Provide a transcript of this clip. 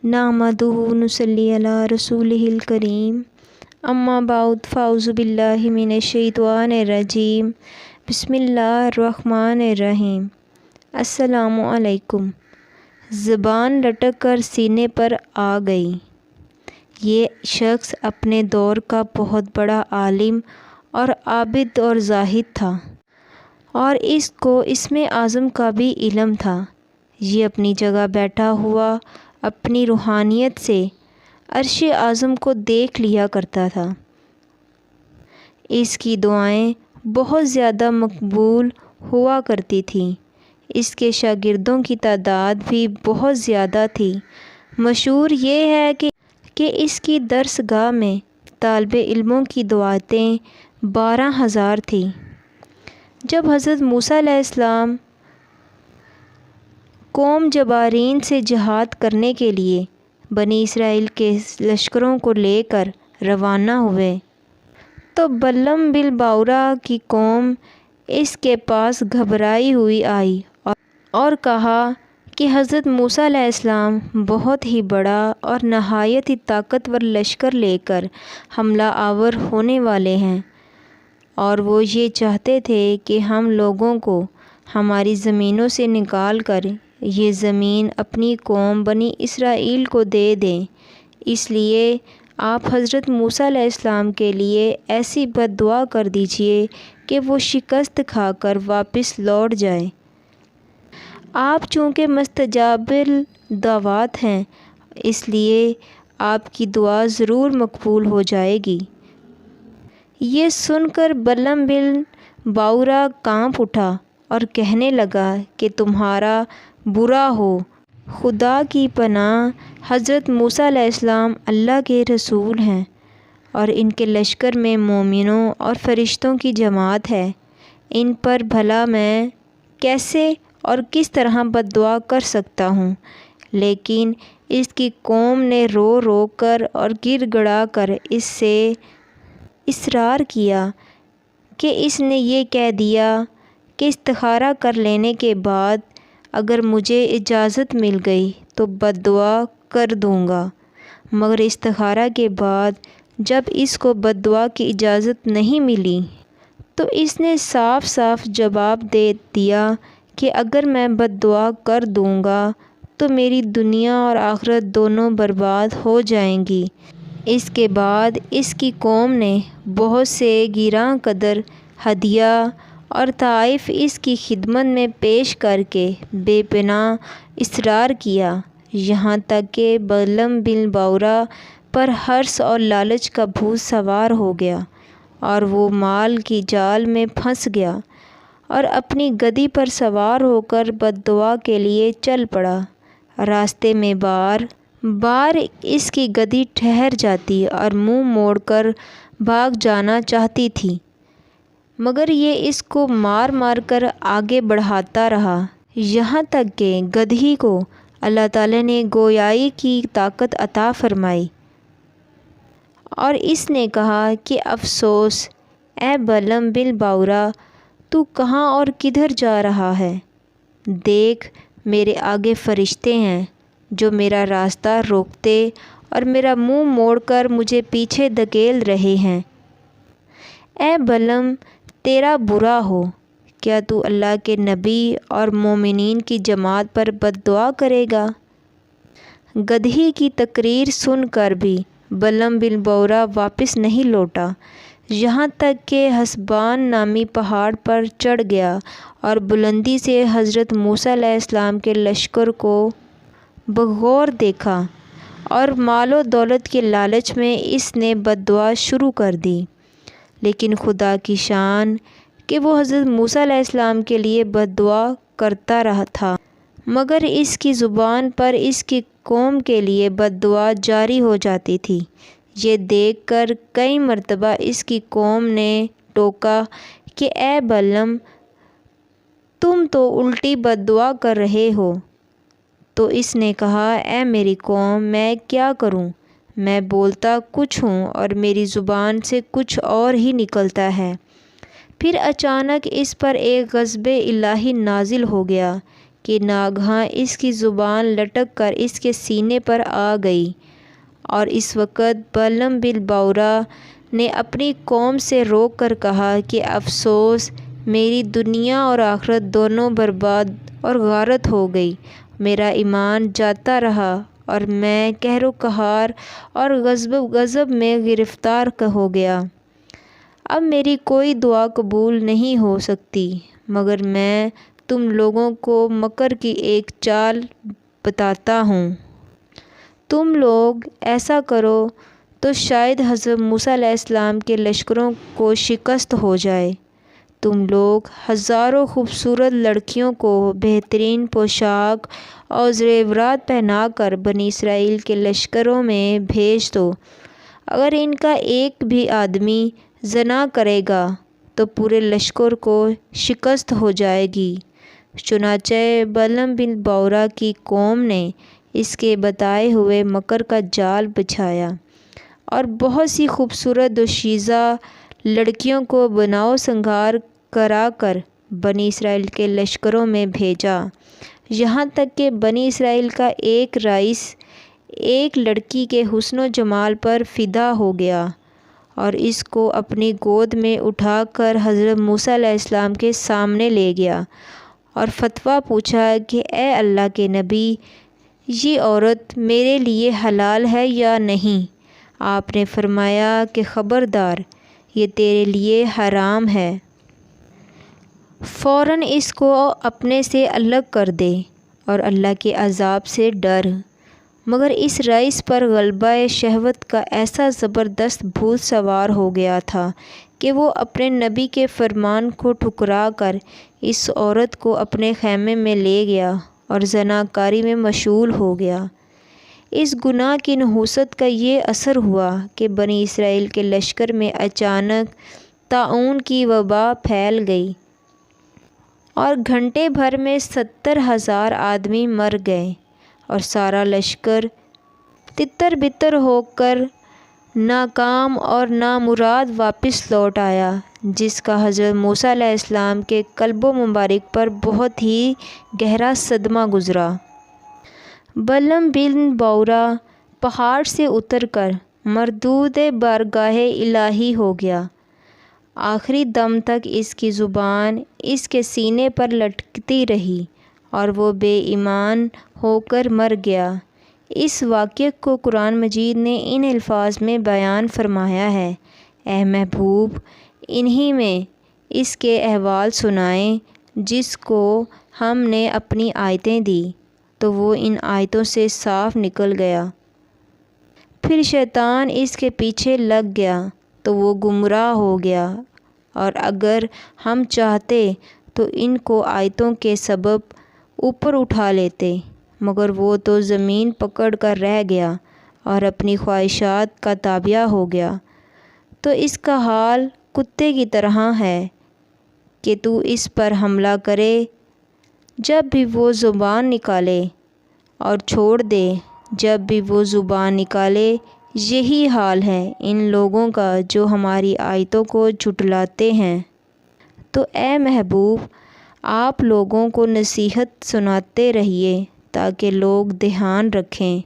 نحمدہ ونصلی علی رسولہ الکریم اما بعد فاعوذ باللہ من الشیطان الرجیم بسم اللہ الرحمن الرحیم۔ السلام علیکم۔ زبان لٹک کر سینے پر آ گئی۔ یہ شخص اپنے دور کا بہت بڑا عالم اور عابد اور زاہد تھا، اور اس کو اسم اعظم کا بھی علم تھا۔ یہ اپنی جگہ بیٹھا ہوا اپنی روحانیت سے عرش اعظم کو دیکھ لیا کرتا تھا۔ اس کی دعائیں بہت زیادہ مقبول ہوا کرتی تھیں۔ اس کے شاگردوں کی تعداد بھی بہت زیادہ تھی۔ مشہور یہ ہے کہ اس کی درس گاہ میں طالب علموں کی دعوتیں 12,000 تھیں۔ جب حضرت موسیٰ علیہ السلام قوم جبارین سے جہاد کرنے کے لیے بنی اسرائیل کے لشکروں کو لے کر روانہ ہوئے تو بلعم بن باورا کی قوم اس کے پاس گھبرائی ہوئی آئی اور کہا کہ حضرت موسیٰ علیہ السلام بہت ہی بڑا اور نہایت ہی طاقتور لشکر لے کر حملہ آور ہونے والے ہیں، اور وہ یہ چاہتے تھے کہ ہم لوگوں کو ہماری زمینوں سے نکال کر یہ زمین اپنی قوم بنی اسرائیل کو دے دیں۔ اس لیے آپ حضرت موسیٰ علیہ السلام کے لیے ایسی بد دعا کر دیجئے کہ وہ شکست کھا کر واپس لوٹ جائیں۔ آپ چونکہ مستجاب الدعوات ہیں، اس لیے آپ کی دعا ضرور مقبول ہو جائے گی۔ یہ سن کر بلعم بن باورا کانپ اٹھا اور کہنے لگا کہ تمہارا برا ہو، خدا کی پناہ، حضرت موسیٰ علیہ السلام اللہ کے رسول ہیں اور ان کے لشکر میں مومنوں اور فرشتوں کی جماعت ہے۔ ان پر بھلا میں کیسے اور کس طرح بد دعا کر سکتا ہوں؟ لیکن اس کی قوم نے رو رو کر اور گر گڑا کر اس سے اصرار کیا کہ اس نے یہ کہہ دیا کہ استخارہ کر لینے کے بعد اگر مجھے اجازت مل گئی تو بد دعا کر دوں گا، مگر استخارہ کے بعد جب اس کو بد دعا کی اجازت نہیں ملی تو اس نے صاف صاف جواب دے دیا کہ اگر میں بد دعا کر دوں گا تو میری دنیا اور آخرت دونوں برباد ہو جائیں گی۔ اس کے بعد اس کی قوم نے بہت سے گراں قدر ہدیہ اور تحائف اس کی خدمت میں پیش کر کے بے پناہ اصرار کیا، یہاں تک کہ بلعم بن باورا پر حرص اور لالچ کا بھوت سوار ہو گیا اور وہ مال کی جال میں پھنس گیا اور اپنی گدی پر سوار ہو کر بد دعا کے لیے چل پڑا۔ راستے میں بار بار اس کی گدی ٹھہر جاتی اور منہ موڑ کر بھاگ جانا چاہتی تھی، مگر یہ اس کو مار مار کر آگے بڑھاتا رہا، یہاں تک کہ گدھی کو اللہ تعالیٰ نے گویائی کی طاقت عطا فرمائی اور اس نے کہا کہ افسوس اے بلعم بن باورا، تو کہاں اور کدھر جا رہا ہے؟ دیکھ، میرے آگے فرشتے ہیں جو میرا راستہ روکتے اور میرا منہ موڑ کر مجھے پیچھے دھکیل رہے ہیں۔ اے بلعم، تیرا برا ہو، کیا تو اللہ کے نبی اور مومنین کی جماعت پر بد دعا کرے گا؟ گدھی کی تقریر سن کر بھی بلعم بن باورا واپس نہیں لوٹا، یہاں تک کہ حسبان نامی پہاڑ پر چڑھ گیا اور بلندی سے حضرت موسیٰ علیہ السلام کے لشکر کو بغور دیکھا، اور مال و دولت کے لالچ میں اس نے بد دعا شروع کر دی۔ لیکن خدا کی شان کہ وہ حضرت موسیٰ علیہ السلام کے لیے بد دعا کرتا رہا تھا، مگر اس کی زبان پر اس کی قوم کے لیے بد دعا جاری ہو جاتی تھی۔ یہ دیکھ کر کئی مرتبہ اس کی قوم نے ٹوکا کہ اے بلعم، تم تو الٹی بد دعا کر رہے ہو۔ تو اس نے کہا اے میری قوم، میں کیا کروں؟ میں بولتا کچھ ہوں اور میری زبان سے کچھ اور ہی نکلتا ہے۔ پھر اچانک اس پر ایک غضب الہی نازل ہو گیا کہ ناگہاں اس کی زبان لٹک کر اس کے سینے پر آ گئی، اور اس وقت بلعم بن باورا نے اپنی قوم سے رو کر کہا کہ افسوس، میری دنیا اور آخرت دونوں برباد اور غارت ہو گئی، میرا ایمان جاتا رہا اور میں قہر و قہار اور غضب میں گرفتار ہو گیا۔ اب میری کوئی دعا قبول نہیں ہو سکتی، مگر میں تم لوگوں کو مکر کی ایک چال بتاتا ہوں۔ تم لوگ ایسا کرو تو شاید حضرت موسیٰ علیہ السلام کے لشکروں کو شکست ہو جائے۔ تم لوگ ہزاروں خوبصورت لڑکیوں کو بہترین پوشاک اور زیورات پہنا کر بنی اسرائیل کے لشکروں میں بھیج دو۔ اگر ان کا ایک بھی آدمی زنا کرے گا تو پورے لشکر کو شکست ہو جائے گی۔ چنانچہ بلعم بن باورا کی قوم نے اس کے بتائے ہوئے مکر کا جال بچھایا اور بہت سی خوبصورت دوشیزہ لڑکیوں کو بناؤ سنگار کرا کر بنی اسرائیل کے لشکروں میں بھیجا، یہاں تک کہ بنی اسرائیل کا ایک رئیس ایک لڑکی کے حسن و جمال پر فدا ہو گیا اور اس کو اپنی گود میں اٹھا کر حضرت موسیٰ علیہ السلام کے سامنے لے گیا اور فتویٰ پوچھا کہ اے اللہ کے نبی، یہ عورت میرے لیے حلال ہے یا نہیں؟ آپ نے فرمایا کہ خبردار، یہ تیرے لیے حرام ہے، فوراً اس کو اپنے سے الگ کر دے اور اللہ کے عذاب سے ڈر۔ مگر اس رئیس پر غلبہ شہوت کا ایسا زبردست بھوت سوار ہو گیا تھا کہ وہ اپنے نبی کے فرمان کو ٹھکرا کر اس عورت کو اپنے خیمے میں لے گیا اور زنا کاری میں مشغول ہو گیا۔ اس گناہ کی نحوست کا یہ اثر ہوا کہ بنی اسرائیل کے لشکر میں اچانک طاعون کی وبا پھیل گئی اور گھنٹے بھر میں 70,000 آدمی مر گئے اور سارا لشکر تتر بتر ہو کر ناکام اور نامراد واپس لوٹ آیا، جس کا حضرت موسیٰ علیہ السلام کے قلب و مبارک پر بہت ہی گہرا صدمہ گزرا۔ بلعم بن باورا پہاڑ سے اتر کر مردود بارگاہ الہی ہو گیا۔ آخری دم تک اس کی زبان اس کے سینے پر لٹکتی رہی اور وہ بے ایمان ہو کر مر گیا۔ اس واقعے کو قرآن مجید نے ان الفاظ میں بیان فرمایا ہے: اے محبوب، انہی میں اس کے احوال سنائیں جس کو ہم نے اپنی آیتیں دی تو وہ ان آیتوں سے صاف نکل گیا، پھر شیطان اس کے پیچھے لگ گیا تو وہ گمراہ ہو گیا، اور اگر ہم چاہتے تو ان کو آیتوں کے سبب اوپر اٹھا لیتے، مگر وہ تو زمین پکڑ کر رہ گیا اور اپنی خواہشات کا تابع ہو گیا۔ تو اس کا حال کتے کی طرح ہے کہ تو اس پر حملہ کرے، جب بھی وہ زبان نکالے اور چھوڑ دے جب بھی وہ زبان نکالے۔ یہی حال ہے ان لوگوں کا جو ہماری آیتوں کو جھٹلاتے ہیں۔ تو اے محبوب، آپ لوگوں کو نصیحت سناتے رہیے تاکہ لوگ دھیان رکھیں